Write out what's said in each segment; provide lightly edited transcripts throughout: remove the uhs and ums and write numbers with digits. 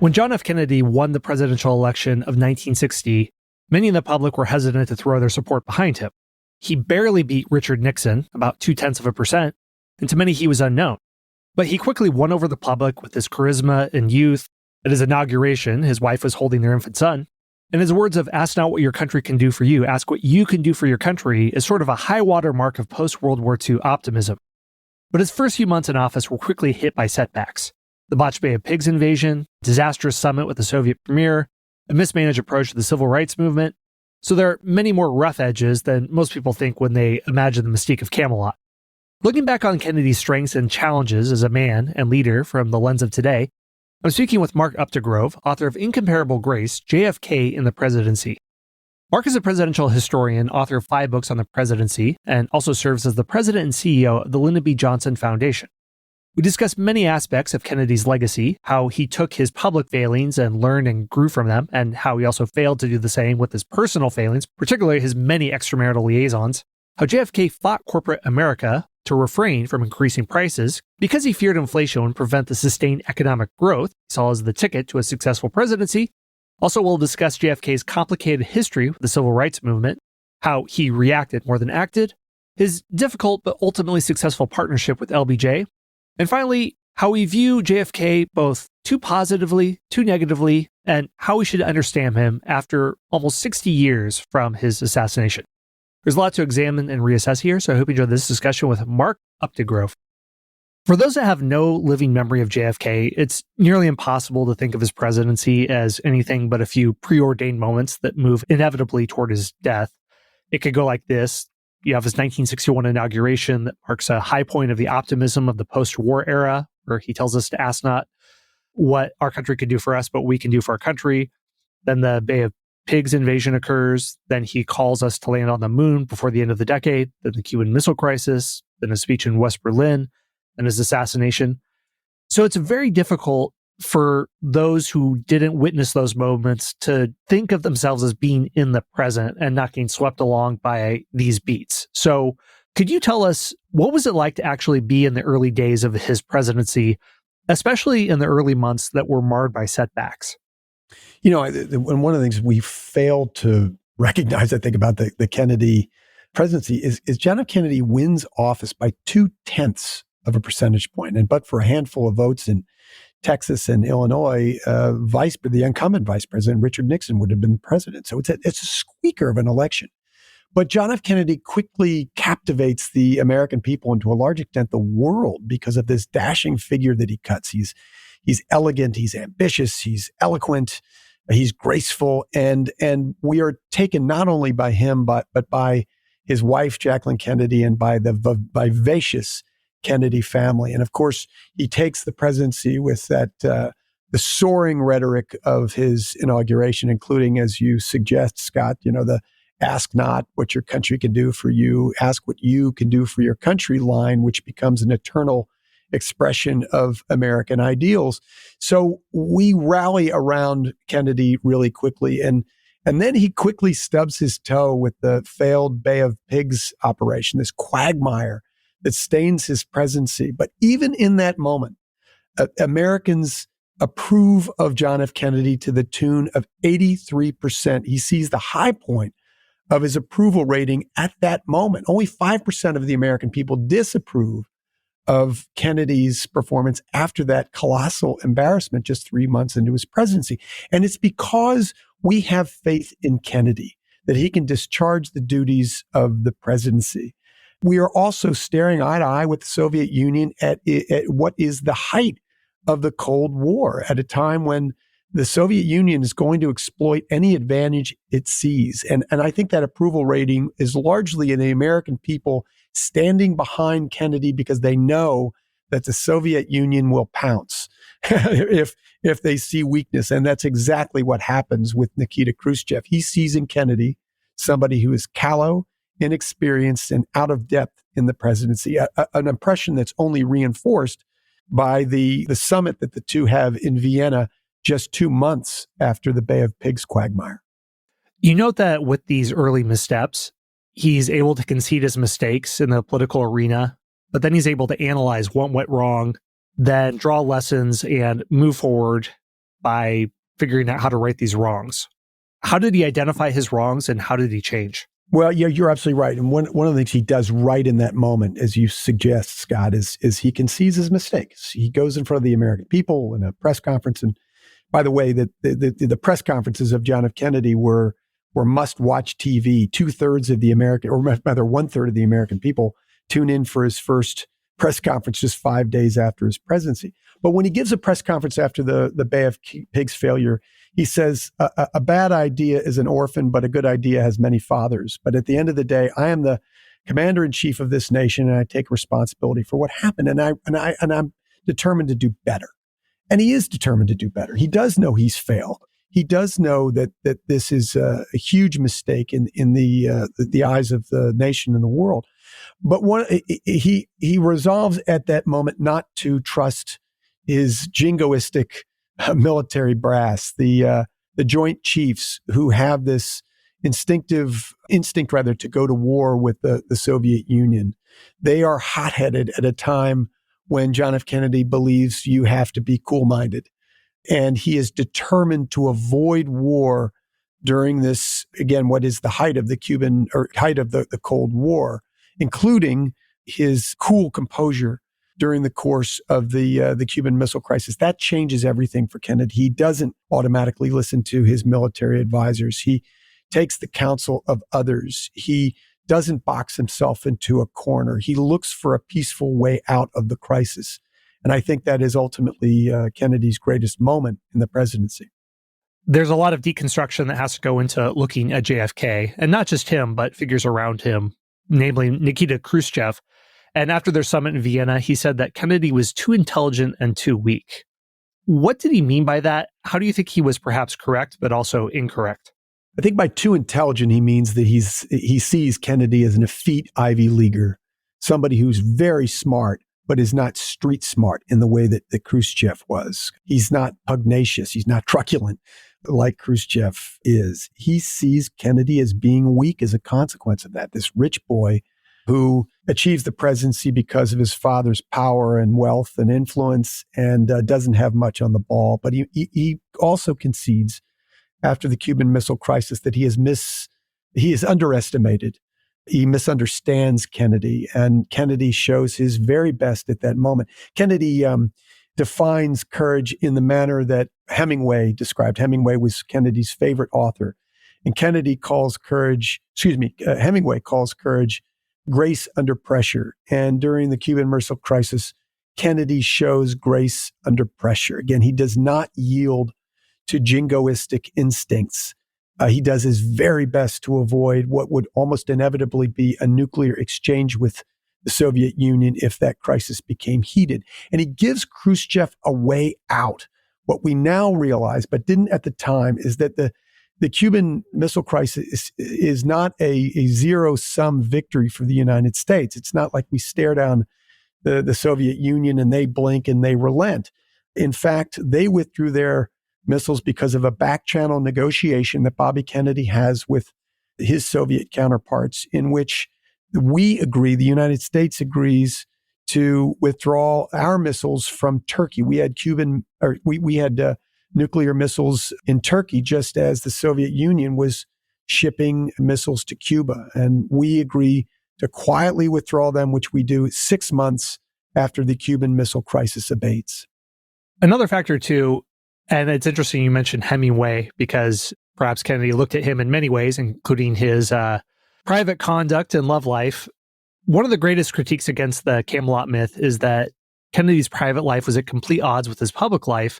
When John F. Kennedy won the presidential election of 1960, many in the public were hesitant to throw their support behind him. He barely beat Richard Nixon, about 0.2%, and to many he was unknown. But he quickly won over the public with his charisma and youth. At his inauguration, his wife was holding their infant son. And his words of, "Ask not what your country can do for you, ask what you can do for your country," is sort of a high-water mark of post-World War II optimism. But his first few months in office were quickly hit by setbacks. The botched Bay of Pigs invasion, disastrous summit with the Soviet premier, a mismanaged approach to the civil rights movement. So there are many more rough edges than most people think when they imagine the mystique of Camelot. Looking back on Kennedy's strengths and challenges as a man and leader from the lens of today, I'm speaking with Mark Updegrove, author of Incomparable Grace, JFK in the Presidency. Mark is a presidential historian, author of 5 books on the presidency, and also serves as the president and CEO of the Lyndon B. Johnson Foundation. We discuss many aspects of Kennedy's legacy, how he took his public failings and learned and grew from them, and how he also failed to do the same with his personal failings, particularly his many extramarital liaisons, how JFK fought corporate America to refrain from increasing prices because he feared inflation would prevent the sustained economic growth he saw as the ticket to a successful presidency. Also, we'll discuss JFK's complicated history with the civil rights movement, how he reacted more than acted, his difficult but ultimately successful partnership with LBJ, and finally, how we view JFK both too positively, too negatively, and how we should understand him after almost 60 years from his assassination. There's a lot to examine and reassess here, so I hope you enjoyed this discussion with Mark Updegrove. For those that have no living memory of JFK, it's nearly impossible to think of his presidency as anything but a few preordained moments that move inevitably toward his death. It could go like this. You have his 1961 inauguration that marks a high point of the optimism of the post-war era, where he tells us to ask not what our country could do for us, but we can do for our country. Then the Bay of Pigs invasion occurs. Then he calls us to land on the moon before the end of the decade. Then the Cuban Missile Crisis. Then a speech in West Berlin. Then his assassination. So it's very difficult for those who didn't witness those moments to think of themselves as being in the present and not getting swept along by these beats. So could you tell us, what was it like to actually be in the early days of his presidency, especially in the early months that were marred by setbacks? You know, and one of the things we failed to recognize, I think, about the Kennedy presidency is John F. Kennedy wins office by 0.2 of a percentage point. And but for a handful of votes in Texas and Illinois, the incumbent vice president, Richard Nixon, would have been president. So it's a squeaker of an election. But John F. Kennedy quickly captivates the American people, and to a large extent the world, because of this dashing figure that he cuts. He's elegant, he's ambitious, he's eloquent, he's graceful, and we are taken not only by him, but by his wife, Jacqueline Kennedy, and by the vivacious Kennedy family. And of course, he takes the presidency with that the soaring rhetoric of his inauguration, including, as you suggest, Scott, the ask not what your country can do for you, ask what you can do for your country line, which becomes an eternal expression of American ideals. So we rally around Kennedy really quickly. And then he quickly stubs his toe with the failed Bay of Pigs operation, this quagmire that stains his presidency. But even in that moment, Americans approve of John F. Kennedy to the tune of 83%. He sees the high point of his approval rating at that moment. Only 5% of the American people disapprove of Kennedy's performance after that colossal embarrassment just 3 months into his presidency. And it's because we have faith in Kennedy that he can discharge the duties of the presidency. We are also staring eye to eye with the Soviet Union at what is the height of the Cold War, at a time when the Soviet Union is going to exploit any advantage it sees. And I think that approval rating is largely in the American people standing behind Kennedy because they know that the Soviet Union will pounce if they see weakness. And that's exactly what happens with Nikita Khrushchev. He sees in Kennedy somebody who is callow, inexperienced, and out of depth in the presidency, an impression that's only reinforced by the summit that the two have in Vienna just 2 months after the Bay of Pigs quagmire. You note that with these early missteps, he's able to concede his mistakes in the political arena, but then he's able to analyze what went wrong, then draw lessons and move forward by figuring out how to right these wrongs. How did he identify his wrongs and how did he change? Well, yeah, you're absolutely right. And one of the things he does right in that moment, as you suggest, Scott, is he concedes his mistakes. He goes in front of the American people in a press conference. And by the way, the press conferences of John F. Kennedy were must-watch TV. 2/3 of the American, or rather 1/3 of the American people tune in for his first press conference just 5 days after his presidency. But when he gives a press conference after the Bay of Pigs failure, he says, a bad idea is an orphan, but a good idea has many fathers. But at the end of the day, I am the commander-in-chief of this nation, and I take responsibility for what happened. And I'm determined to do better. And he is determined to do better. He does know he's failed. He does know that this is a huge mistake in the eyes of the nation and the world. But he resolves at that moment not to trust his jingoistic military brass, the Joint Chiefs, who have this instinct to go to war with the Soviet Union. They are hot-headed at a time when John F. Kennedy believes you have to be cool-minded. And he is determined to avoid war during this, again, what is the height of the Cold War, including his cool composure during the course of the Cuban Missile Crisis. That changes everything for Kennedy. He doesn't automatically listen to his military advisors. He takes the counsel of others. He doesn't box himself into a corner. He looks for a peaceful way out of the crisis. And I think that is ultimately Kennedy's greatest moment in the presidency. There's a lot of deconstruction that has to go into looking at JFK, and not just him, but figures around him, namely Nikita Khrushchev. And after their summit in Vienna, he said that Kennedy was too intelligent and too weak. What did he mean by that? How do you think he was perhaps correct, but also incorrect? I think by too intelligent, he means that he sees Kennedy as an effete Ivy Leaguer, somebody who's very smart, but is not street smart in the way that Khrushchev was. He's not pugnacious. He's not truculent like Khrushchev is. He sees Kennedy as being weak as a consequence of that. This rich boy who achieves the presidency because of his father's power and wealth and influence and doesn't have much on the ball. But he also concedes after the Cuban Missile Crisis that he is underestimated. He misunderstands Kennedy, and Kennedy shows his very best at that moment. Kennedy defines courage in the manner that Hemingway described. Hemingway was Kennedy's favorite author. And Hemingway calls courage grace under pressure. And during the Cuban Missile Crisis, Kennedy shows grace under pressure. Again, he does not yield to jingoistic instincts. He does his very best to avoid what would almost inevitably be a nuclear exchange with the Soviet Union if that crisis became heated. And he gives Khrushchev a way out. What we now realize, but didn't at the time, is that the Cuban Missile Crisis is not a zero-sum victory for the United States. It's not like we stare down the Soviet Union and they blink and they relent. In fact, they withdrew their missiles because of a back-channel negotiation that Bobby Kennedy has with his Soviet counterparts, in which the United States agrees to withdraw our missiles from Turkey. We had nuclear missiles in Turkey, just as the Soviet Union was shipping missiles to Cuba. And we agree to quietly withdraw them, which we do 6 months after the Cuban Missile Crisis abates. Another factor, too, and it's interesting you mentioned Hemingway, because perhaps Kennedy looked at him in many ways, including his private conduct and love life. One of the greatest critiques against the Camelot myth is that Kennedy's private life was at complete odds with his public life,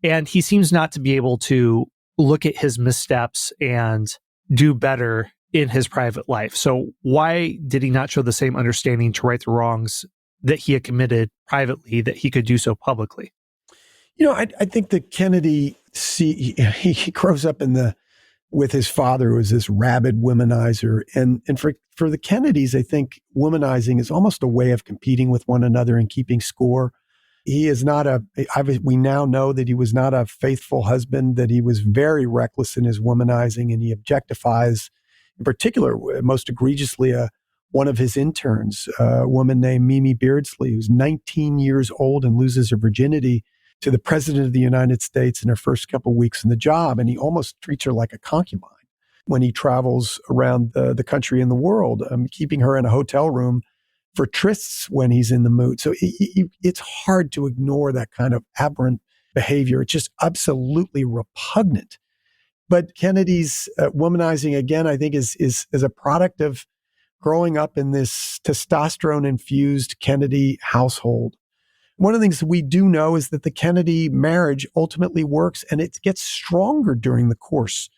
and he seems not to be able to look at his missteps and do better in his private life. So why did he not show the same understanding to right the wrongs that he had committed privately that he could do so publicly? I think that Kennedy, he grows up with his father, who was this rabid womanizer. And for the Kennedys, I think womanizing is almost a way of competing with one another and keeping score. He is not we now know that he was not a faithful husband, that he was very reckless in his womanizing, and he objectifies, in particular, most egregiously, one of his interns, a woman named Mimi Beardsley, who's 19 years old and loses her virginity to the president of the United States in her first couple of weeks in the job. And he almost treats her like a concubine when he travels around the country and the world, keeping her in a hotel room for trysts when he's in the mood. So it's hard to ignore that kind of aberrant behavior. It's just absolutely repugnant. But Kennedy's womanizing, again, I think is a product of growing up in this testosterone-infused Kennedy household. One of the things that we do know is that the Kennedy marriage ultimately works, and it gets stronger during the course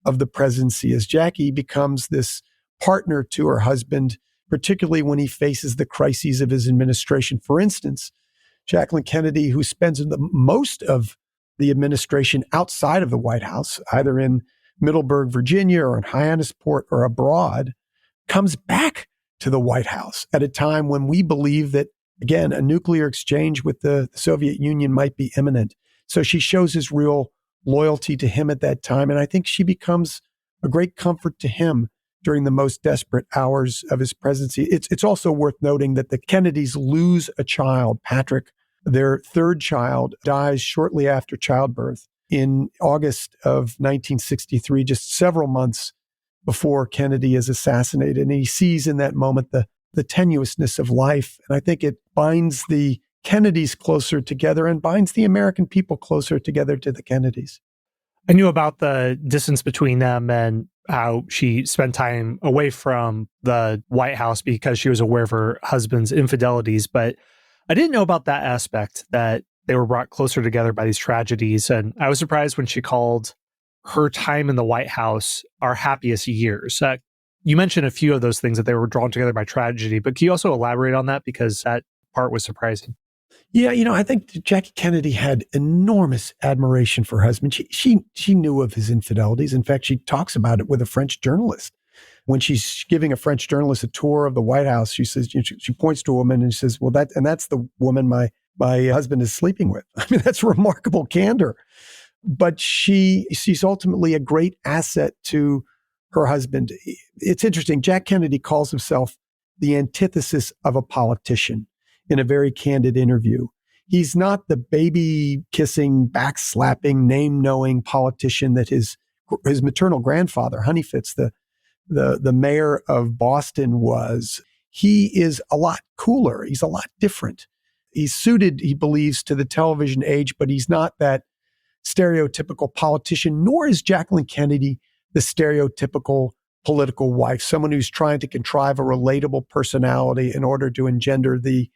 of the presidency as Jackie becomes this partner to her husband, particularly when he faces the crises of his administration. For instance, Jacqueline Kennedy, who spends the most of the administration outside of the White House, either in Middleburg, Virginia, or in Hyannisport or abroad, comes back to the White House at a time when we believe that, again, a nuclear exchange with the Soviet Union might be imminent. So she shows his real loyalty to him at that time. And I think she becomes a great comfort to him during the most desperate hours of his presidency. It's also worth noting that the Kennedys lose a child. Patrick, their third child, dies shortly after childbirth in August of 1963, just several months before Kennedy is assassinated. And he sees in that moment the tenuousness of life. And I think it binds the Kennedys closer together and binds the American people closer together to the Kennedys. I knew about the distance between them and how she spent time away from the White House because she was aware of her husband's infidelities. But I didn't know about that aspect, that they were brought closer together by these tragedies. And I was surprised when she called her time in the White House our happiest years. You mentioned a few of those things, that they were drawn together by tragedy, but can you also elaborate on that? Because that part was surprising. Yeah, I think Jackie Kennedy had enormous admiration for her husband. She knew of his infidelities. In fact, she talks about it with a French journalist. When she's giving a French journalist a tour of the White House, she says, she points to a woman and she says, well, that's the woman my husband is sleeping with. I mean, that's remarkable candor. But she's ultimately a great asset to her husband. It's interesting. Jack Kennedy calls himself the antithesis of a politician in a very candid interview. He's not the baby-kissing, backslapping, name-knowing politician that his maternal grandfather, Honeyfitz, the mayor of Boston, was. He is a lot cooler. He's a lot different. He's suited, he believes, to the television age, but he's not that stereotypical politician, nor is Jacqueline Kennedy the stereotypical political wife, someone who's trying to contrive a relatable personality in order to engender the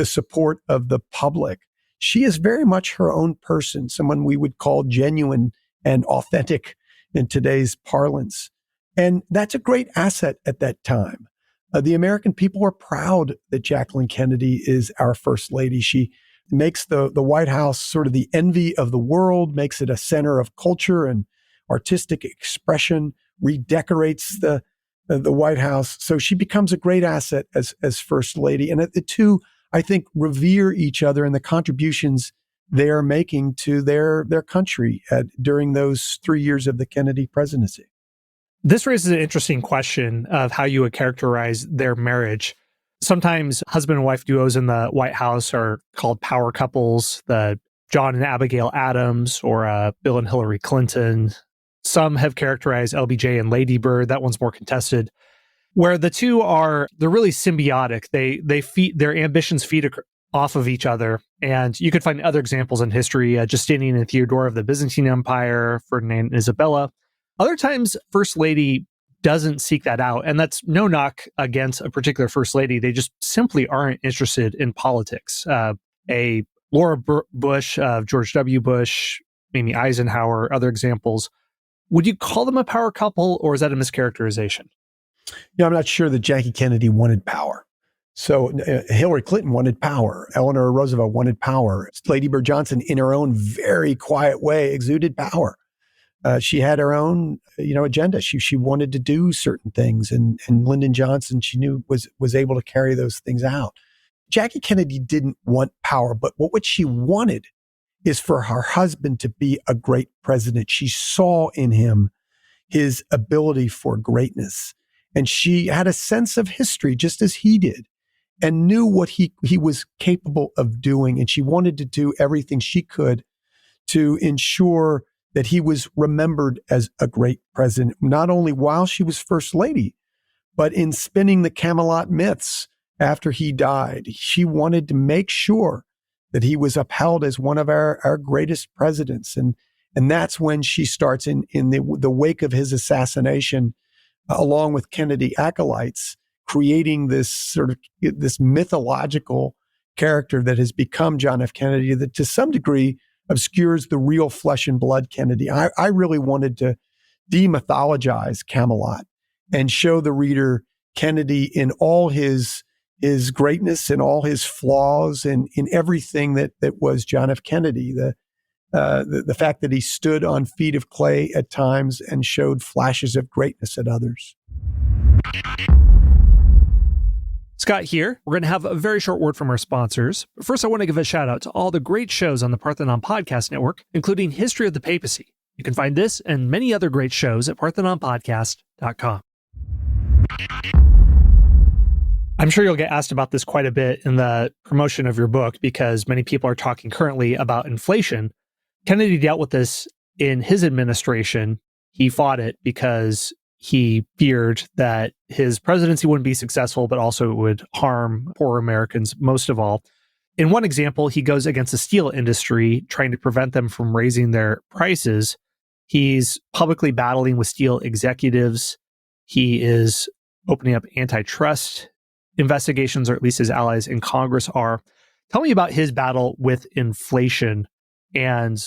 support of the public. She is very much her own person, someone we would call genuine and authentic in today's parlance. And that's a great asset at that time. The American people are proud that Jacqueline Kennedy is our first lady. She makes the White House sort of the envy of the world, makes it a center of culture and artistic expression, redecorates the White House. So she becomes a great asset as first lady. And the two, I think, revere each other and the contributions they are making to their country during those 3 years of the Kennedy presidency. This raises an interesting question of how you would characterize their marriage. Sometimes husband and wife duos in the White House are called power couples, the John and Abigail Adams, or Bill and Hillary Clinton. Some have characterized LBJ and Lady Bird. That one's more contested. Where the two they're really symbiotic. They feed, their ambitions feed off of each other. And you could find other examples in history, Justinian and Theodora of the Byzantine Empire, Ferdinand and Isabella. Other times, First Lady doesn't seek that out. And that's no knock against a particular First Lady. They just simply aren't interested in politics. A Laura Bush, George W. Bush, Amy Eisenhower, other examples. Would you call them a power couple, or is that a mischaracterization? I'm not sure that Jackie Kennedy wanted power. So Hillary Clinton wanted power. Eleanor Roosevelt wanted power. Lady Bird Johnson, in her own very quiet way, exuded power. She had her own, agenda. She wanted to do certain things, and Lyndon Johnson, she knew was able to carry those things out. Jackie Kennedy didn't want power, but what she wanted is for her husband to be a great president. She saw in him his ability for greatness, and she had a sense of history just as he did. and knew what he was capable of doing. And she wanted to do everything she could to ensure that he was remembered as a great president, not only while she was first lady, but in spinning the Camelot myths after he died. She wanted to make sure that he was upheld as one of our greatest presidents. And that's when she starts in the wake of his assassination, along with Kennedy acolytes, creating this this mythological character that has become John F. Kennedy, that to some degree obscures the real flesh and blood Kennedy. I really wanted to demythologize Camelot and show the reader Kennedy in all his greatness and all his flaws and in everything that was John F. Kennedy. The fact that he stood on feet of clay at times and showed flashes of greatness at others. Scott here. We're going to have a very short word from our sponsors. But first, I want to give a shout out to all the great shows on the Parthenon Podcast Network, including History of the Papacy. You can find this and many other great shows at parthenonpodcast.com. I'm sure you'll get asked about this quite a bit in the promotion of your book because many people are talking currently about inflation. Kennedy dealt with this in his administration. He fought it because he feared that his presidency wouldn't be successful, but also it would harm poor Americans most of all. In one example, he goes against the steel industry, trying to prevent them from raising their prices. He's publicly battling with steel executives. He is opening up antitrust investigations, or at least his allies in Congress are. Tell me about his battle with inflation and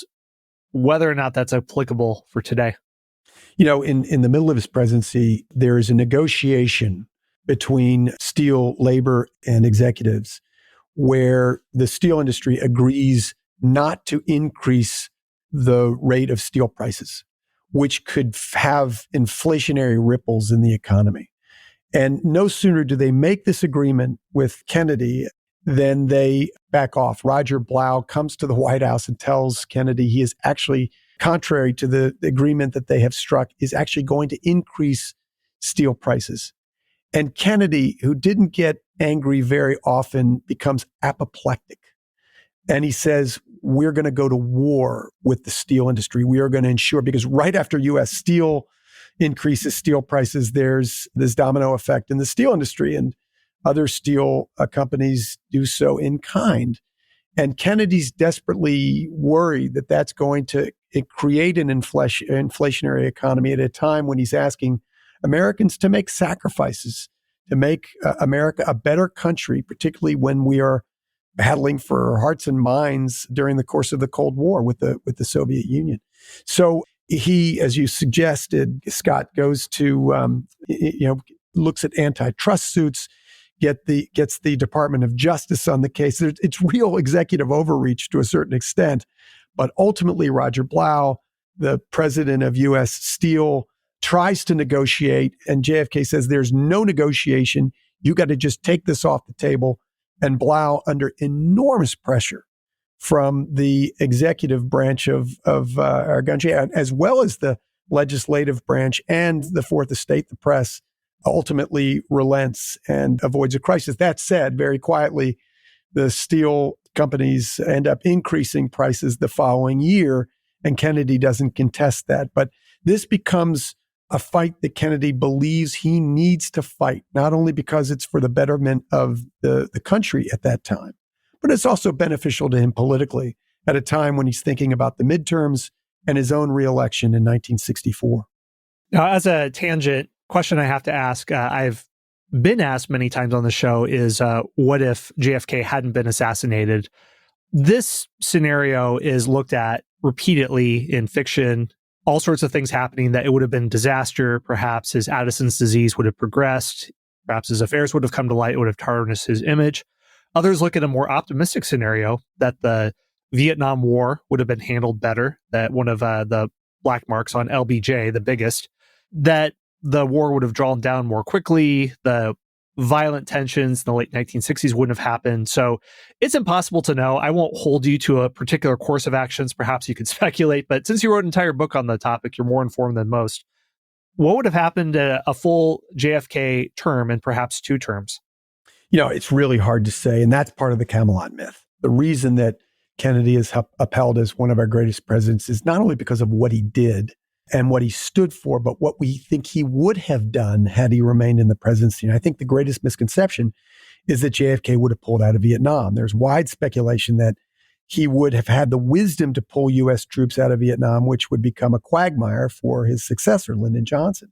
whether or not that's applicable for today. You know, in the middle of his presidency, there is a negotiation between steel labor and executives where the steel industry agrees not to increase the rate of steel prices, which could have inflationary ripples in the economy. And no sooner do they make this agreement with Kennedy than they back off. Roger Blau comes to the White House and tells Kennedy he is actually, contrary to the agreement that they have struck, is actually going to increase steel prices. And Kennedy, who didn't get angry very often, becomes apoplectic. And he says, we're going to go to war with the steel industry. We are going to ensure, because right after U.S. Steel increases steel prices, there's this domino effect in the steel industry, and other steel companies do so in kind. And Kennedy's desperately worried that that's going to create an inflationary economy at a time when he's asking Americans to make sacrifices, to make America a better country, particularly when we are battling for our hearts and minds during the course of the Cold War with the Soviet Union. So he, as you suggested, Scott, goes to, looks at antitrust suits, gets the Department of Justice on the case. It's real executive overreach to a certain extent. But ultimately, Roger Blau, the president of U.S. Steel, tries to negotiate, and JFK says there's no negotiation. You got to just take this off the table. And Blau, under enormous pressure from the executive branch of our country, as well as the legislative branch and the Fourth Estate, the press, ultimately relents and avoids a crisis. That said, very quietly, the steel companies end up increasing prices the following year, and Kennedy doesn't contest that. But this becomes a fight that Kennedy believes he needs to fight, not only because it's for the betterment of the country at that time, but it's also beneficial to him politically at a time when he's thinking about the midterms and his own reelection in 1964. Now, as a tangent, question I have to ask, I've been asked many times on the show is, what if JFK hadn't been assassinated? This scenario is looked at repeatedly in fiction, all sorts of things happening, that it would have been disaster. Perhaps his Addison's disease would have progressed. Perhaps his affairs would have come to light. It would have tarnished his image. Others look at a more optimistic scenario, that the Vietnam War would have been handled better, that one of the black marks on LBJ, the biggest, that the war would have drawn down more quickly. The violent tensions in the late 1960s wouldn't have happened. So it's impossible to know. I won't hold you to a particular course of actions. Perhaps you could speculate, but since you wrote an entire book on the topic, you're more informed than most. What would have happened a full JFK term and perhaps two terms? It's really hard to say. And that's part of the Camelot myth. The reason that Kennedy is upheld as one of our greatest presidents is not only because of what he did and what he stood for, but what we think he would have done had he remained in the presidency. And I think the greatest misconception is that JFK would have pulled out of Vietnam. There's wide speculation that he would have had the wisdom to pull U.S. troops out of Vietnam, which would become a quagmire for his successor, Lyndon Johnson,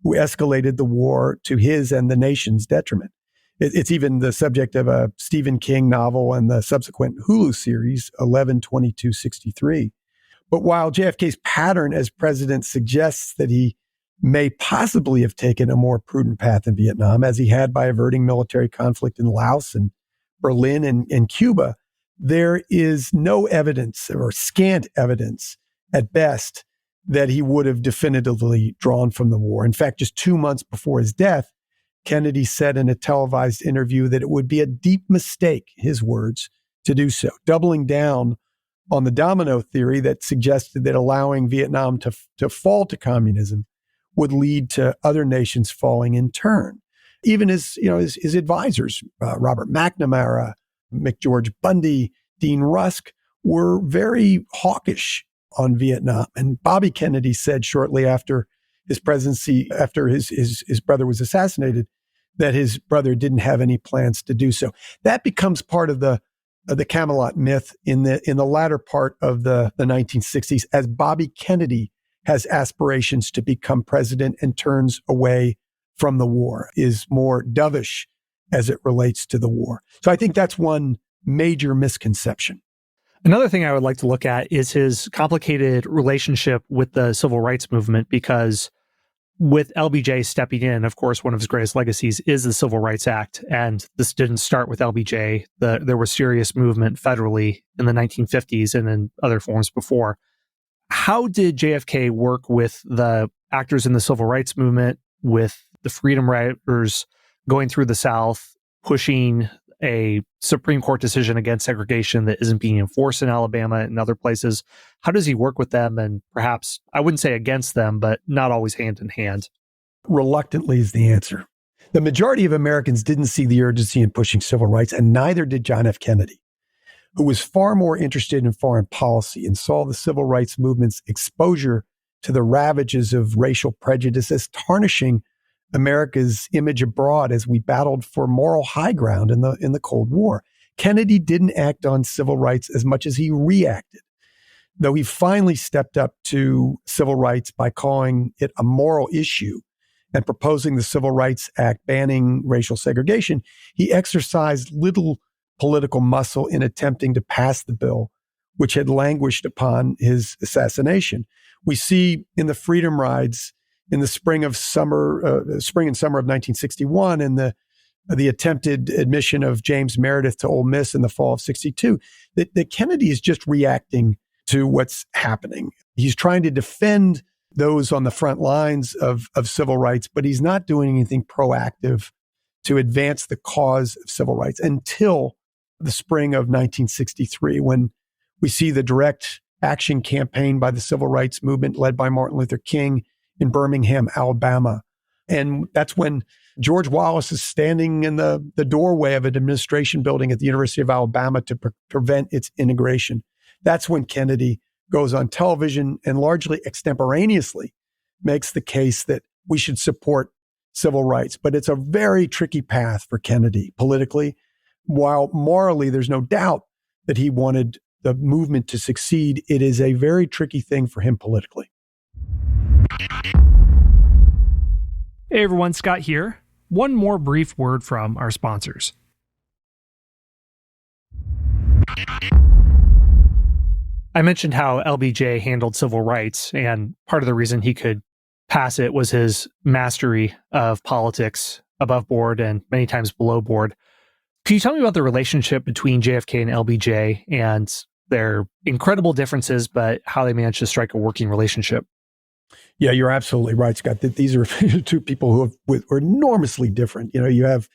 who escalated the war to his and the nation's detriment. It's even the subject of a Stephen King novel and the subsequent Hulu series, 11/22/63. But while JFK's pattern as president suggests that he may possibly have taken a more prudent path in Vietnam, as he had by averting military conflict in Laos and Berlin and Cuba, there is no evidence or scant evidence at best that he would have definitively drawn from the war. In fact, just 2 months before his death, Kennedy said in a televised interview that it would be a deep mistake, his words, to do so, doubling down on the domino theory that suggested that allowing Vietnam to fall to communism would lead to other nations falling in turn. Even his advisors, Robert McNamara, McGeorge Bundy, Dean Rusk, were very hawkish on Vietnam. And Bobby Kennedy said shortly after his presidency, after his brother was assassinated, that his brother didn't have any plans to do so. That becomes part of the Camelot myth in the latter part of the 1960s, as Bobby Kennedy has aspirations to become president and turns away from the war, is more dovish as it relates to the war. So I think that's one major misconception. Another thing I would like to look at is his complicated relationship with the civil rights movement, because with LBJ stepping in, of course, one of his greatest legacies is the Civil Rights Act. And this didn't start with LBJ. There was serious movement federally in the 1950s and in other forms before. How did JFK work with the actors in the civil rights movement, with the freedom riders going through the South, pushing a Supreme Court decision against segregation that isn't being enforced in Alabama and other places? How does he work with them, and perhaps, I wouldn't say against them, but not always hand in hand? Reluctantly is the answer. The majority of Americans didn't see the urgency in pushing civil rights, and neither did John F. Kennedy, who was far more interested in foreign policy and saw the civil rights movement's exposure to the ravages of racial prejudice as tarnishing America's image abroad as we battled for moral high ground in the Cold War. Kennedy didn't act on civil rights as much as he reacted, though he finally stepped up to civil rights by calling it a moral issue and proposing the Civil Rights Act banning racial segregation. He exercised little political muscle in attempting to pass the bill, which had languished upon his assassination. We see in the Freedom Rides in the spring and summer of 1961, and the attempted admission of James Meredith to Ole Miss in the fall of 62, that Kennedy is just reacting to what's happening. He's trying to defend those on the front lines of civil rights, but he's not doing anything proactive to advance the cause of civil rights until the spring of 1963, when we see the direct action campaign by the civil rights movement led by Martin Luther King in Birmingham, Alabama. And that's when George Wallace is standing in the doorway of an administration building at the University of Alabama to prevent its inauguration. That's when Kennedy goes on television and largely extemporaneously makes the case that we should support civil rights. But it's a very tricky path for Kennedy politically. While morally, there's no doubt that he wanted the movement to succeed, it is a very tricky thing for him politically. Hey everyone, Scott here. One more brief word from our sponsors. I mentioned how LBJ handled civil rights, and part of the reason he could pass it was his mastery of politics above board and many times below board. Can you tell me about the relationship between JFK and LBJ and their incredible differences, but how they managed to strike a working relationship? Yeah, you're absolutely right, Scott. These are two people who are enormously different. You have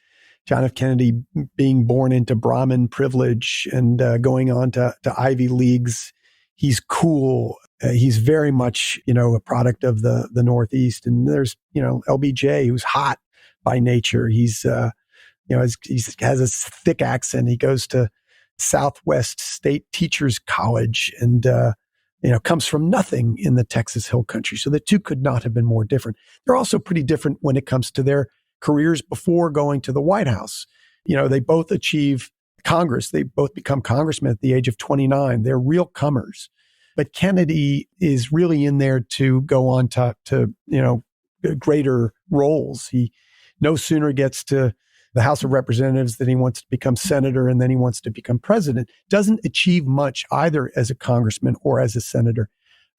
John F. Kennedy being born into Brahmin privilege and going on to Ivy Leagues. He's cool. He's very much, a product of the Northeast. And there's, LBJ, who's hot by nature. He's he has a thick accent. He goes to Southwest State Teachers College and, comes from nothing in the Texas Hill Country. So the two could not have been more different. They're also pretty different when it comes to their careers before going to the White House. They both achieve Congress. They both become congressmen at the age of 29. They're real comers. But Kennedy is really in there to go on to greater roles. He no sooner gets to the House of Representatives than he wants to become senator, and then he wants to become president. Doesn't achieve much either as a congressman or as a senator.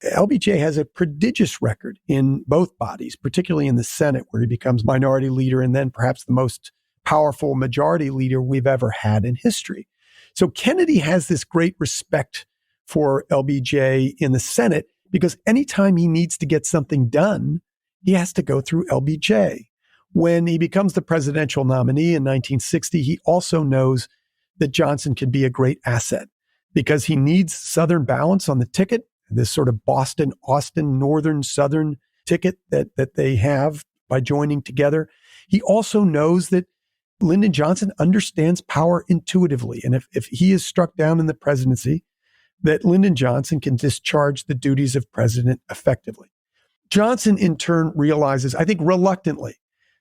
LBJ has a prodigious record in both bodies, particularly in the Senate, where he becomes minority leader and then perhaps the most powerful majority leader we've ever had in history. So Kennedy has this great respect for LBJ in the Senate because anytime he needs to get something done, he has to go through LBJ. When he becomes the presidential nominee in 1960, he also knows that Johnson can be a great asset because he needs Southern balance on the ticket, this sort of Boston, Austin, Northern, Southern ticket that they have by joining together. He also knows that Lyndon Johnson understands power intuitively. And if he is struck down in the presidency, that Lyndon Johnson can discharge the duties of president effectively. Johnson, in turn, realizes, I think reluctantly,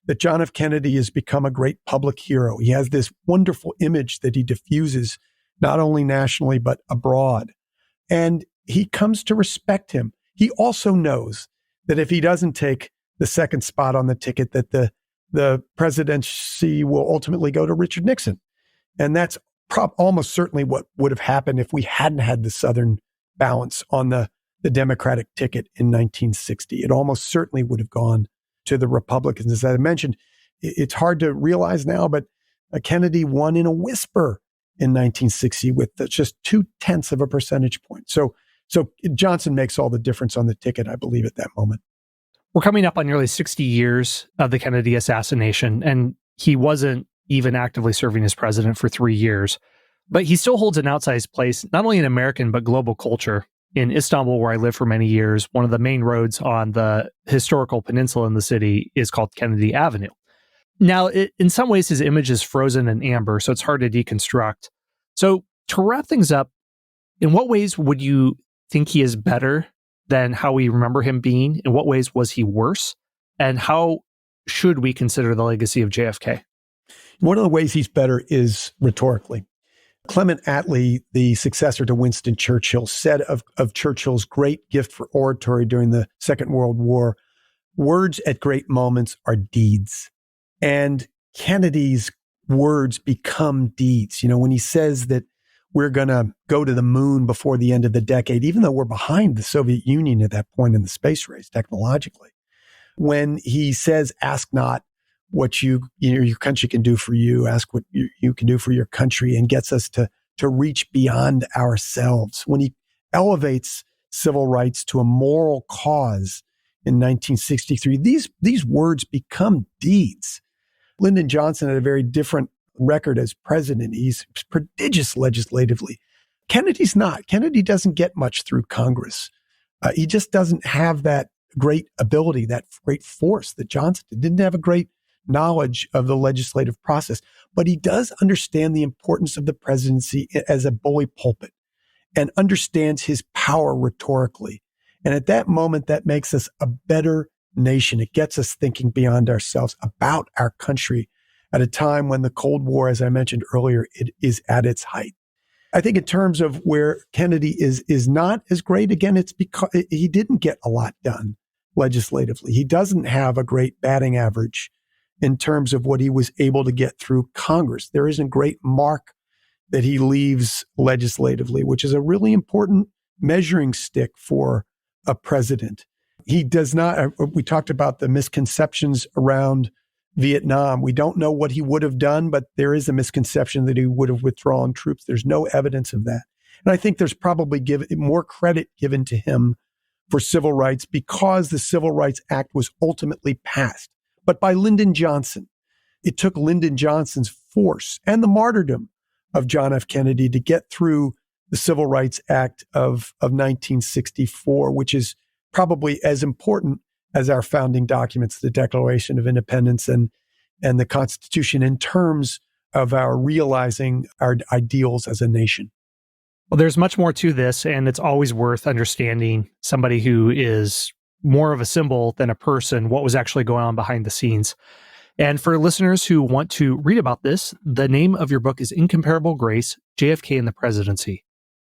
that John F. Kennedy has become a great public hero. He has this wonderful image that he diffuses not only nationally, but abroad. And he comes to respect him. He also knows that if he doesn't take the second spot on the ticket, that the presidency will ultimately go to Richard Nixon. And that's almost certainly what would have happened if we hadn't had the Southern balance on the Democratic ticket in 1960. It almost certainly would have gone to the Republicans. As I mentioned, it's hard to realize now, but Kennedy won in a whisper in 1960 with just 0.2 of a percentage point. So Johnson makes all the difference on the ticket, I believe, at that moment. We're coming up on nearly 60 years of the Kennedy assassination, and he wasn't even actively serving as president for 3 years. But he still holds an outsized place, not only in American, but global culture. In Istanbul, where I lived for many years, one of the main roads on the historical peninsula in the city is called Kennedy Avenue. Now, in some ways, his image is frozen in amber, so it's hard to deconstruct. So to wrap things up, in what ways would you think he is better than how we remember him being? In what ways was he worse? And how should we consider the legacy of JFK? One of the ways he's better is rhetorically. Clement Attlee, the successor to Winston Churchill, said of Churchill's great gift for oratory during the Second World War, words at great moments are deeds. And Kennedy's words become deeds. When he says that we're going to go to the moon before the end of the decade, even though we're behind the Soviet Union at that point in the space race technologically. When he says, ask not what your country can do for you, ask what you can do for your country, and gets us to reach beyond ourselves. When he elevates civil rights to a moral cause in 1963, these words become deeds. Lyndon Johnson had a very different record as president. He's prodigious legislatively. Kennedy's not. Kennedy doesn't get much through Congress. He just doesn't have that great ability, that great force that Johnson did. Didn't have a great knowledge of the legislative process, but he does understand the importance of the presidency as a bully pulpit and understands his power rhetorically. And at that moment, that makes us a better nation. It gets us thinking beyond ourselves about our country at a time when the Cold War, as I mentioned earlier, it is at its height. I think in terms of where Kennedy is not as great, again, it's because he didn't get a lot done legislatively. He doesn't have a great batting average in terms of what he was able to get through Congress. There isn't great mark that he leaves legislatively, which is a really important measuring stick for a president. He does not, we talked about the misconceptions around Vietnam. We don't know what he would have done, but there is a misconception that he would have withdrawn troops. There's no evidence of that. And I think there's probably more credit given to him for civil rights because the Civil Rights Act was ultimately passed, but by Lyndon Johnson. It took Lyndon Johnson's force and the martyrdom of John F. Kennedy to get through the Civil Rights Act of 1964, which is probably as important as our founding documents, the Declaration of Independence and and the Constitution in terms of our realizing our ideals as a nation. Well, there's much more to this, and it's always worth understanding somebody who is more of a symbol than a person, what was actually going on behind the scenes. And for listeners who want to read about this, the name of your book is Incomparable Grace, JFK and the Presidency.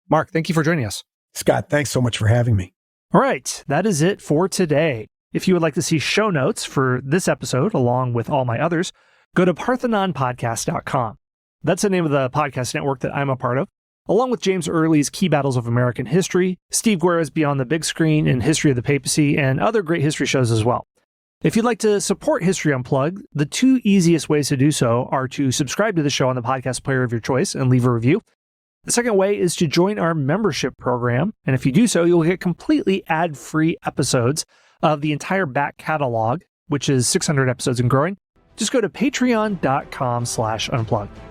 Mark, thank you for joining us. Scott, thanks so much for having me. All right, that is it for today. If you would like to see show notes for this episode, along with all my others, go to parthenonpodcast.com. That's the name of the podcast network that I'm a part of, along with James Early's Key Battles of American History, Steve Guerra's Beyond the Big Screen and History of the Papacy, and other great history shows as well. If you'd like to support History Unplugged, the two easiest ways to do so are to subscribe to the show on the podcast player of your choice and leave a review. The second way is to join our membership program, and if you do so, you'll get completely ad-free episodes of the entire back catalog, which is 600 episodes and growing. Just go to patreon.com/unplugged.